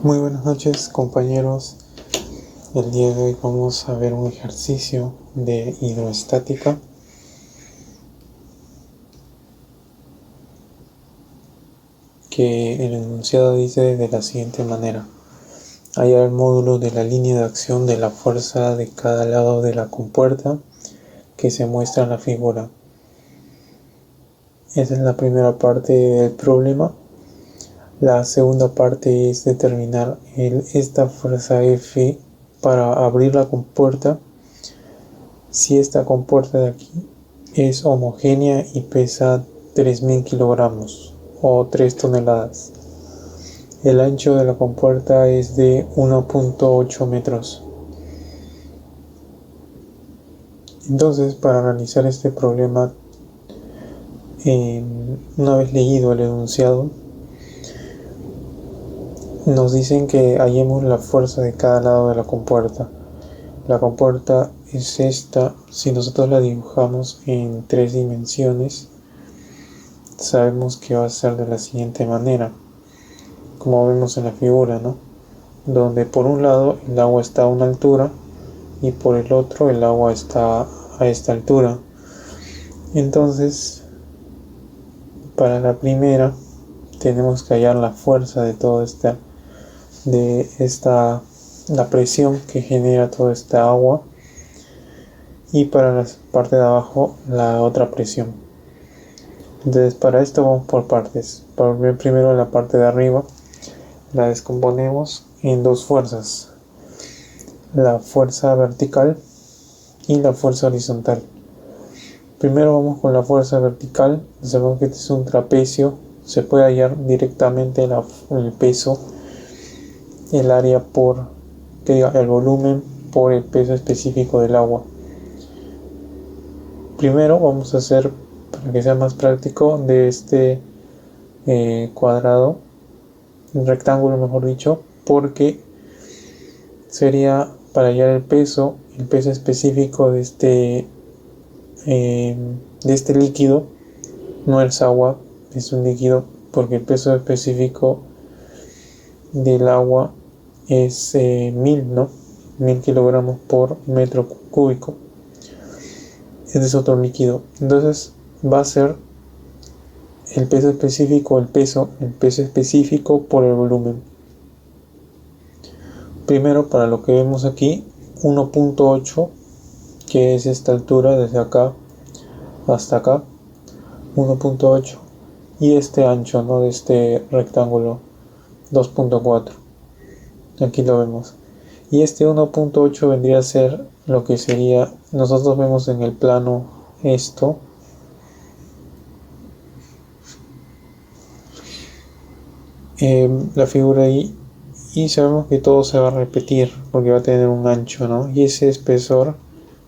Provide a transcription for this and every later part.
Muy buenas noches, compañeros. El día de hoy vamos a ver un ejercicio de hidroestática que el enunciado dice de la siguiente manera: hallar el módulo de la línea de acción de la fuerza de cada lado de la compuerta que se muestra en la figura. Esa es la primera parte del problema. La segunda parte es determinar esta fuerza F para abrir la compuerta, si esta compuerta de aquí es homogénea y pesa 3000 kilogramos o 3 toneladas. El ancho de la compuerta es de 1.8 metros. Entonces, para realizar este problema, una vez leído el enunciado, nos dicen que hallemos la fuerza de cada lado de la compuerta. La compuerta es esta. Si nosotros la dibujamos en 3 dimensiones, sabemos que va a ser de la siguiente manera, como vemos en la figura, ¿no? Donde por un lado el agua está a una altura y por el otro el agua está a esta altura. Entonces, para la primera tenemos que hallar la fuerza de toda la presión que genera toda esta agua, y para la parte de abajo la otra presión. Entonces, para esto vamos por partes. Para ver primero la parte de arriba, la descomponemos en dos fuerzas: la fuerza vertical y la fuerza horizontal. Primero vamos con la fuerza vertical. Sabemos que este es un trapecio. Se puede hallar directamente el peso, el área el volumen por el peso específico del agua. Primero vamos a hacer, para que sea más práctico, de este cuadrado, un rectángulo mejor dicho, porque sería para hallar el peso específico de este líquido. No es agua, es un líquido, porque el peso específico del agua es 1000 kilogramos por metro cúbico. Este es otro líquido. Entonces va a ser el peso específico por el volumen. Primero, para lo que vemos aquí, 1.8, que es esta altura desde acá hasta acá, 1.8, y este ancho, ¿no?, de este rectángulo, 2.4. Aquí lo vemos. Y este 1.8 vendría a ser lo que sería, nosotros vemos en el plano esto, la figura ahí, y sabemos que todo se va a repetir porque va a tener un ancho, ¿no? Y ese espesor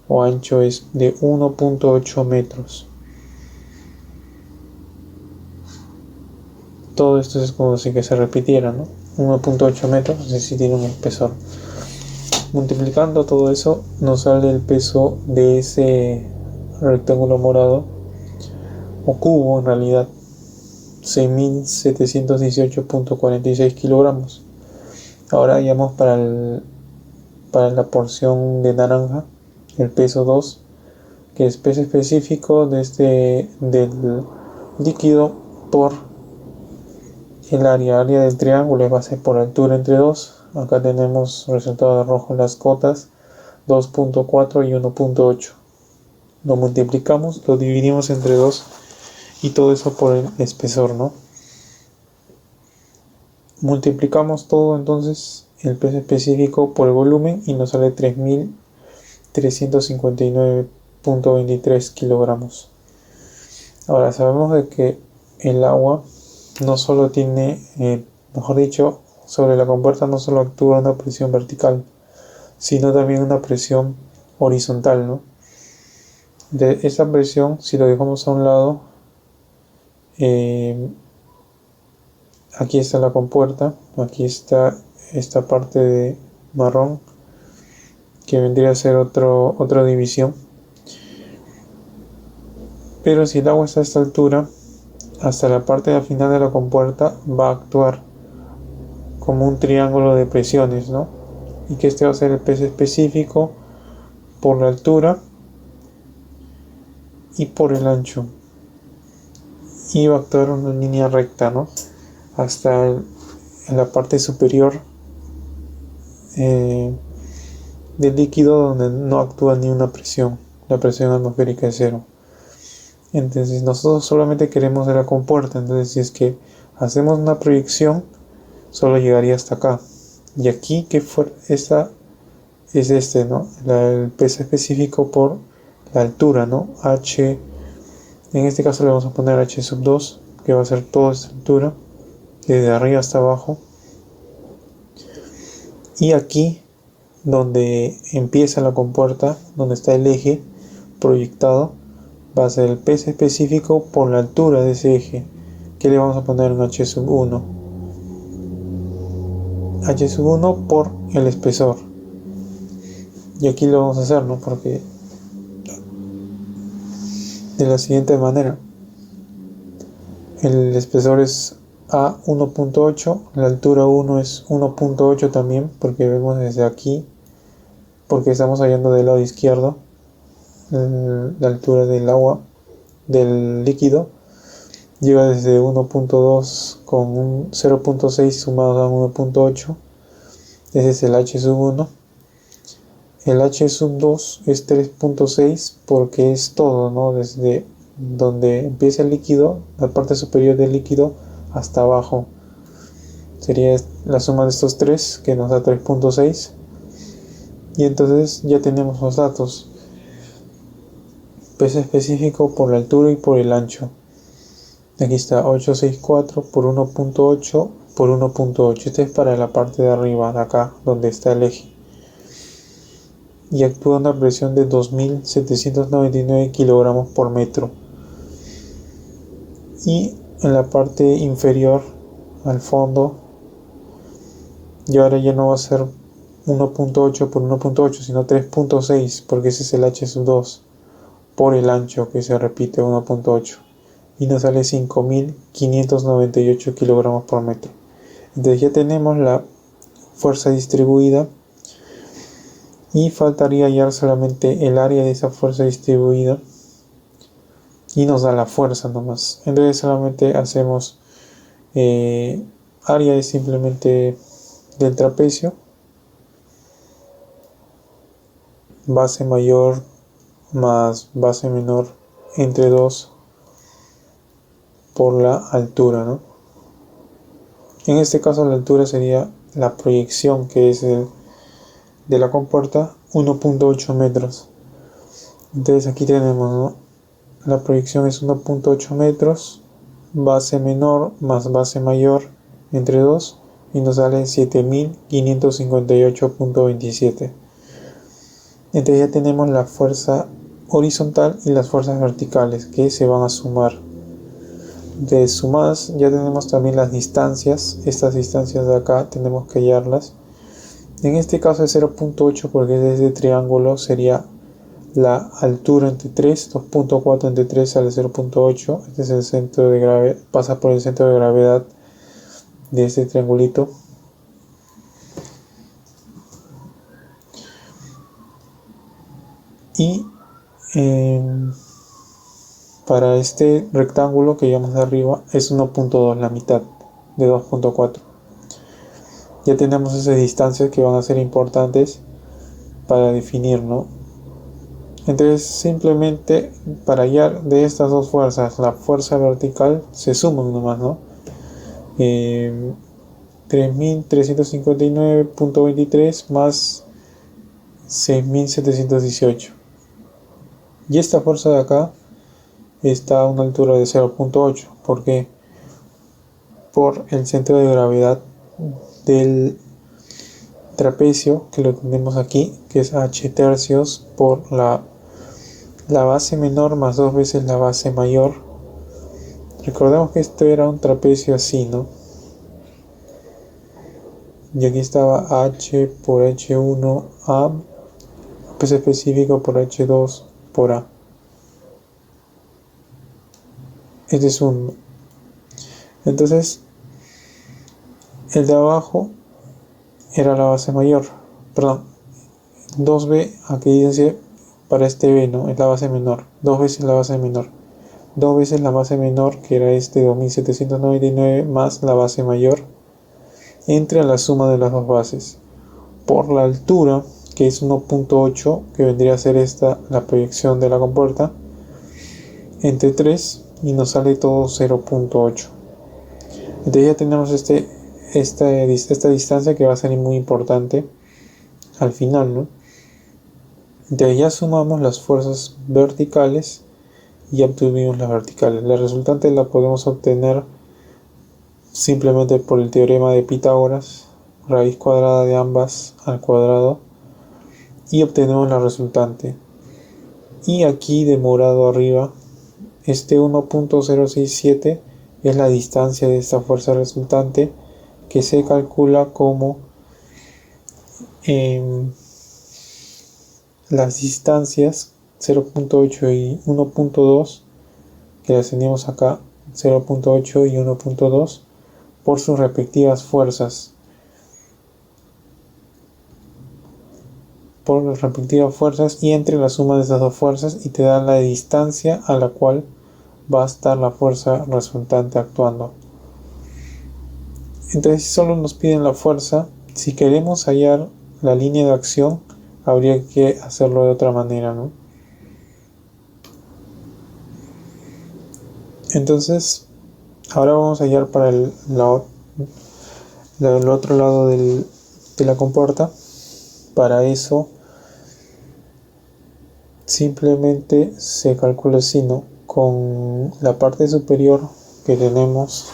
o ancho es de 1.8 metros. Todo esto es como si que se repitiera, ¿no? 1.8 metros, es decir, tiene un espesor. Multiplicando todo eso, nos sale el peso de ese rectángulo morado, o cubo en realidad, 6.718.46 kilogramos. Ahora vamos para la porción de naranja, el peso 2, que es peso específico del líquido por el área del triángulo, va a ser por altura entre 2. Acá tenemos resultado de rojo en las cotas, 2.4 y 1.8. Lo multiplicamos, lo dividimos entre 2 y todo eso por el espesor, ¿no? Multiplicamos todo entonces, el peso específico por el volumen, y nos sale 3.359.23 kilogramos. Ahora sabemos de que el agua no solo tiene, mejor dicho, sobre la compuerta no solo actúa una presión vertical, sino también una presión horizontal, ¿no? De esa presión, si lo dejamos a un lado, aquí está la compuerta, aquí está esta parte de marrón, que vendría a ser otra división. Pero si el agua está a esta altura, hasta la parte final de la compuerta va a actuar como un triángulo de presiones, ¿no? Y que este va a ser el peso específico por la altura y por el ancho. Y va a actuar una línea recta, ¿no? Hasta en la parte superior del líquido, donde no actúa ni una presión. La presión atmosférica es cero. Entonces nosotros solamente queremos de la compuerta. Entonces si es que hacemos una proyección, solo llegaría hasta acá. Y aquí esta es ¿no? El peso específico por la altura, ¿no? H, en este caso le vamos a poner H sub 2, que va a ser toda esta altura, desde arriba hasta abajo. Y aquí, donde empieza la compuerta, donde está el eje proyectado, va a ser el peso específico por la altura de ese eje, que le vamos a poner un H sub 1. H sub 1 por el espesor. Y aquí lo vamos a hacer, ¿no? Porque de la siguiente manera: el espesor es A 1.8, la altura 1 es 1.8 también, porque vemos desde aquí, porque estamos hallando del lado izquierdo la altura del agua, del líquido, llega desde 1.2 con un 0.6 sumados a 1.8, ese es el H sub 1. El H sub 2 es 3.6 porque es todo, ¿no? Desde donde empieza el líquido, la parte superior del líquido, hasta abajo. Sería la suma de estos tres que nos da 3.6. Y entonces ya tenemos los datos. Peso específico por la altura y por el ancho. Aquí está 864 por 1.8 por 1.8. Este es para la parte de arriba, de acá, donde está el eje. Y actúa a una presión de 2.799 kilogramos por metro. Y en la parte inferior, al fondo, y ahora ya no va a ser 1.8 por 1.8, sino 3.6, porque ese es el H sub 2 por el ancho, que se repite 1.8, y nos sale 5.598 kilogramos por metro. Entonces ya tenemos la fuerza distribuida y faltaría hallar solamente el área de esa fuerza distribuida y nos da la fuerza nomás. Entonces solamente hacemos área es simplemente del trapecio, base mayor más base menor entre 2 por la altura, ¿no? En este caso la altura sería la proyección, que es de la compuerta, 1.8 metros. Entonces aquí tenemos, ¿no? La proyección es 1.8 metros, base menor más base mayor entre 2, y nos sale 7.558.27. Entonces ya tenemos la fuerza horizontal y las fuerzas verticales que se van a sumar. De sumadas ya tenemos también las distancias. Estas distancias de acá tenemos que hallarlas. En este caso es 0.8 porque desde triángulo sería la altura entre 3, 2.4 entre 3 sale 0.8. Este es el centro de gravedad, pasa por el centro de gravedad de este triangulito. Y para este rectángulo que llevamos de arriba es 1.2, la mitad de 2.4. Ya tenemos esas distancias que van a ser importantes para definir, ¿no? Entonces simplemente para hallar de estas dos fuerzas, la fuerza vertical, se suman nomás, ¿no? 3.359.23 más 6.718. Y esta fuerza de acá está a una altura de 0.8. ¿Por qué? Por el centro de gravedad del trapecio, que lo tenemos aquí, que es H tercios por la base menor más 2 veces la base mayor. Recordemos que esto era un trapecio así, ¿no? Y aquí estaba H por H1A, peso específico por H2 por A. Este es 1. Entonces El de abajo era la base mayor, perdón, 2B, aquí dice para este B, ¿no? Es la base menor, 2 veces la base menor. 2 veces la base menor, que era este 2799, más la base mayor, entre a la suma de las dos bases. Por la altura, que es 1.8, que vendría a ser esta la proyección de la compuerta, entre 3 y nos sale todo 0.8. Entonces ya tenemos esta distancia que va a ser muy importante al final, ¿no? Entonces ya sumamos las fuerzas verticales y obtuvimos las verticales. La resultante la podemos obtener simplemente por el teorema de Pitágoras, raíz cuadrada de ambas al cuadrado, y obtenemos la resultante. Y aquí de morado arriba, este 1.067 es la distancia de esta fuerza resultante, que se calcula como las distancias 0.8 y 1.2, que las tenemos acá, 0.8 y 1.2, por sus respectivas fuerzas. Y entre la suma de esas dos fuerzas y te da la distancia a la cual va a estar la fuerza resultante actuando. Entonces, si solo nos piden la fuerza, si queremos hallar la línea de acción, habría que hacerlo de otra manera, ¿no? Entonces, ahora vamos a hallar para el otro lado de la compuerta. Para eso, simplemente se calcula así, ¿no? Con la parte superior que tenemos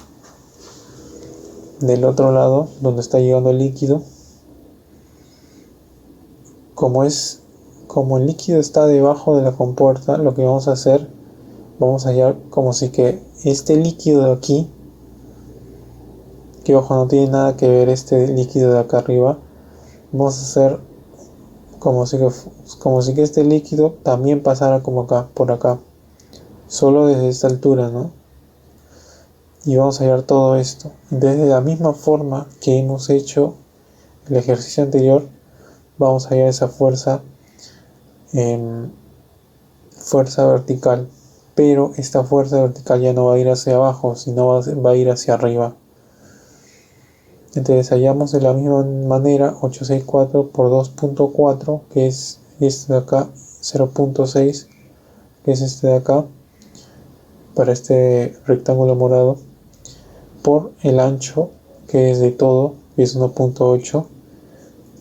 del otro lado, donde está llegando el líquido, como el líquido está debajo de la compuerta, lo que vamos a hacer, vamos a hallar como si que este líquido de aquí, que ojo, no tiene nada que ver este líquido de acá arriba, vamos a hacer como si que este líquido también pasara como acá, por acá, solo desde esta altura, ¿no? Y vamos a hallar todo esto desde la misma forma que hemos hecho el ejercicio anterior. Vamos a hallar esa fuerza vertical, pero esta fuerza vertical ya no va a ir hacia abajo, sino va a ir hacia arriba. Entonces hallamos de la misma manera 864 por 2.4, que es este de acá, 0.6, que es este de acá, para este rectángulo morado, por el ancho, que es de todo, que es 1.8,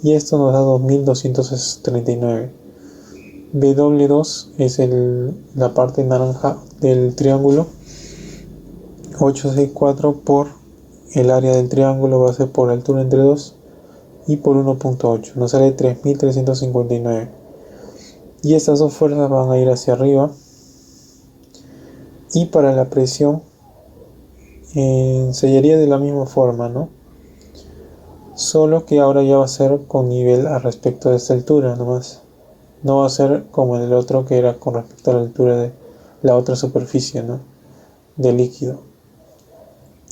y esto nos da 2239. W2 es la parte naranja del triángulo. 864 por el área del triángulo va a ser por altura entre 2 y por 1.8, nos sale 3359. Y estas dos fuerzas van a ir hacia arriba. Y para la presión se hallaría de la misma forma, ¿no? Solo que ahora ya va a ser con nivel a respecto de esta altura nomás. No va a ser como en el otro, que era con respecto a la altura de la otra superficie, ¿no? Del líquido.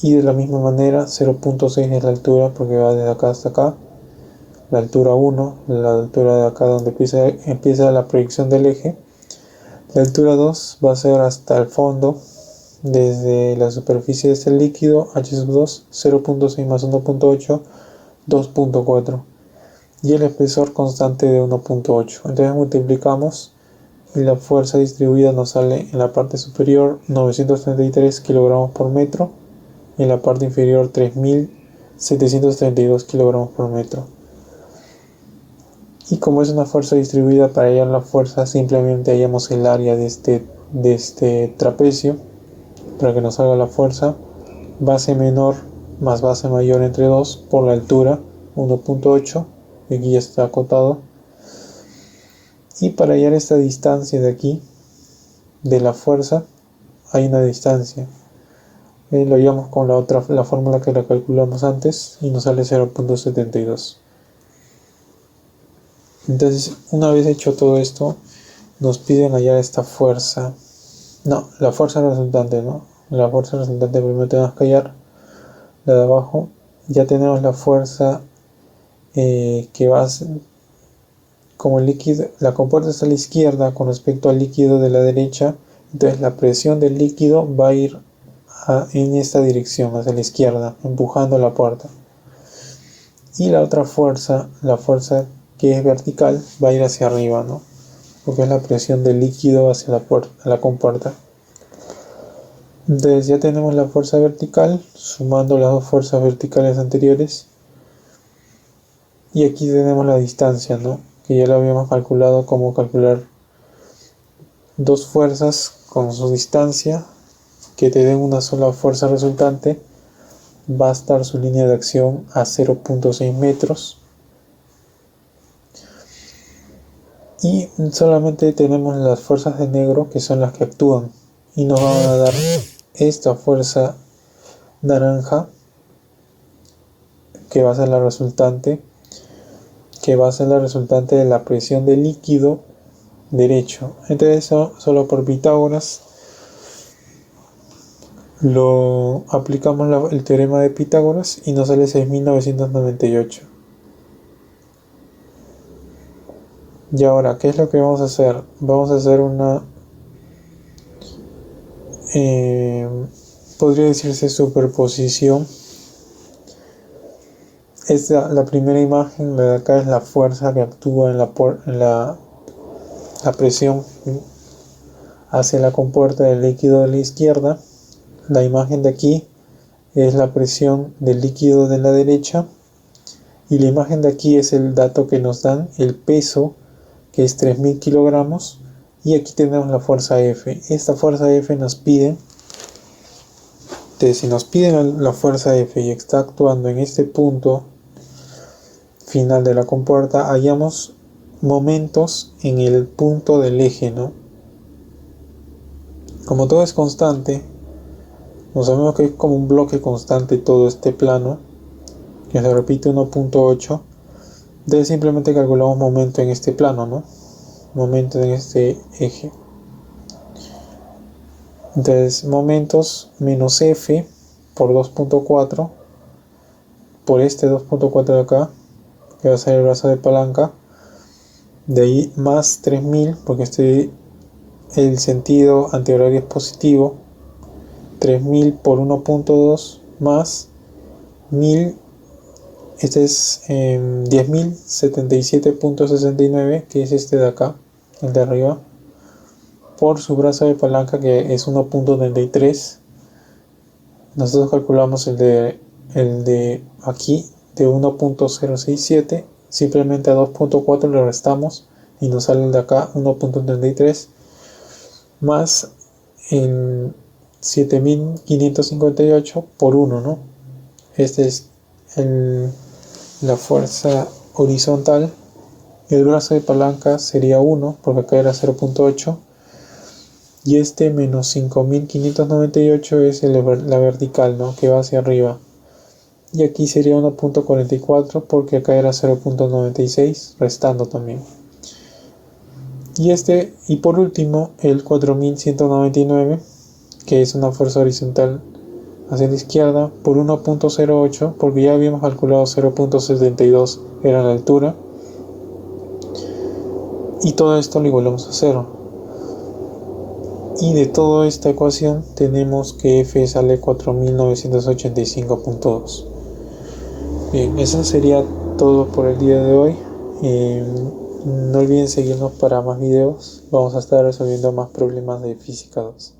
Y de la misma manera 0.6 es la altura, porque va desde acá hasta acá. La altura 1, la altura de acá donde empieza la proyección del eje. La altura 2 va a ser hasta el fondo, desde la superficie de este líquido, H2, 0.6 más 1.8, 2.4. Y el espesor constante de 1.8. Entonces multiplicamos y la fuerza distribuida nos sale en la parte superior 933 kilogramos por metro, en la parte inferior 3732 kilogramos por metro. Y como es una fuerza distribuida, para hallar la fuerza simplemente hallamos el área de este trapecio para que nos salga la fuerza. Base menor más base mayor entre 2 por la altura 1.8, aquí ya está acotado. Y para hallar esta distancia de aquí de la fuerza, hay una distancia, lo hallamos con la fórmula que la calculamos antes y nos sale 0.72. Entonces, una vez hecho todo esto, nos piden hallar esta fuerza, la fuerza resultante, ¿no? La fuerza resultante primero tenemos que hallar la de abajo, ya tenemos la fuerza que va a ser, como el líquido, la compuerta está a la izquierda con respecto al líquido de la derecha, entonces la presión del líquido va a ir en esta dirección, hacia la izquierda, empujando la puerta. Y la otra fuerza, la fuerza que es vertical, va a ir hacia arriba, ¿no? Porque es la presión del líquido hacia la compuerta. Entonces ya tenemos la fuerza vertical, sumando las dos fuerzas verticales anteriores. Y aquí tenemos la distancia, ¿no? Que ya lo habíamos calculado, como calcular dos fuerzas con su distancia que te den una sola fuerza resultante. Va a estar su línea de acción a 0.6 metros. Y solamente tenemos las fuerzas de negro, que son las que actúan, y nos van a dar esta fuerza naranja, que va a ser la resultante, de la presión del líquido derecho. Entonces eso, solo por Pitágoras, lo aplicamos el teorema de Pitágoras y nos sale 6.998. Y ahora, ¿qué es lo que vamos a hacer? Vamos a hacer una, podría decirse, superposición. La primera imagen de acá es la fuerza que actúa en la presión hacia la compuerta del líquido de la izquierda. La imagen de aquí es la presión del líquido de la derecha. Y la imagen de aquí es el dato que nos dan, el peso, que es 3.000 kilogramos. Y aquí tenemos la fuerza F. Esta fuerza F nos pide. Entonces, si nos piden la fuerza F y está actuando en este punto final de la compuerta, hallamos momentos en el punto del eje, ¿no? Como todo es constante, nos sabemos que es como un bloque constante todo este plano, que se repite 1.8. Entonces simplemente calculamos momento en este plano, ¿no? Momento en este eje. Entonces momentos menos F por 2.4 por este 2.4 de acá, que va a ser el brazo de palanca, de ahí más 3.000, porque el sentido antihorario es positivo, 3.000 por 1.2 más 1.000, este es 10.077.69, que es este de acá, el de arriba, por su brazo de palanca, que es 1.33. Nosotros calculamos el de aquí de 1.067, simplemente a 2.4 le restamos y nos sale el de acá 1.33 más el 7.558 por 1, ¿no? Este es la fuerza horizontal. El brazo de palanca sería 1, porque acá era 0.8. Y este menos 5.598 es la vertical, ¿no? Que va hacia arriba. Y aquí sería 1.44, porque acá era 0.96, restando también. Y por último, el 4.199, que es una fuerza horizontal hacia la izquierda, por 1.08, porque ya habíamos calculado 0.72 era la altura. Y todo esto lo igualamos a 0. Y de toda esta ecuación tenemos que F sale 4.985.2. Bien, eso sería todo por el día de hoy. No olviden seguirnos para más videos. Vamos a estar resolviendo más problemas de física 2.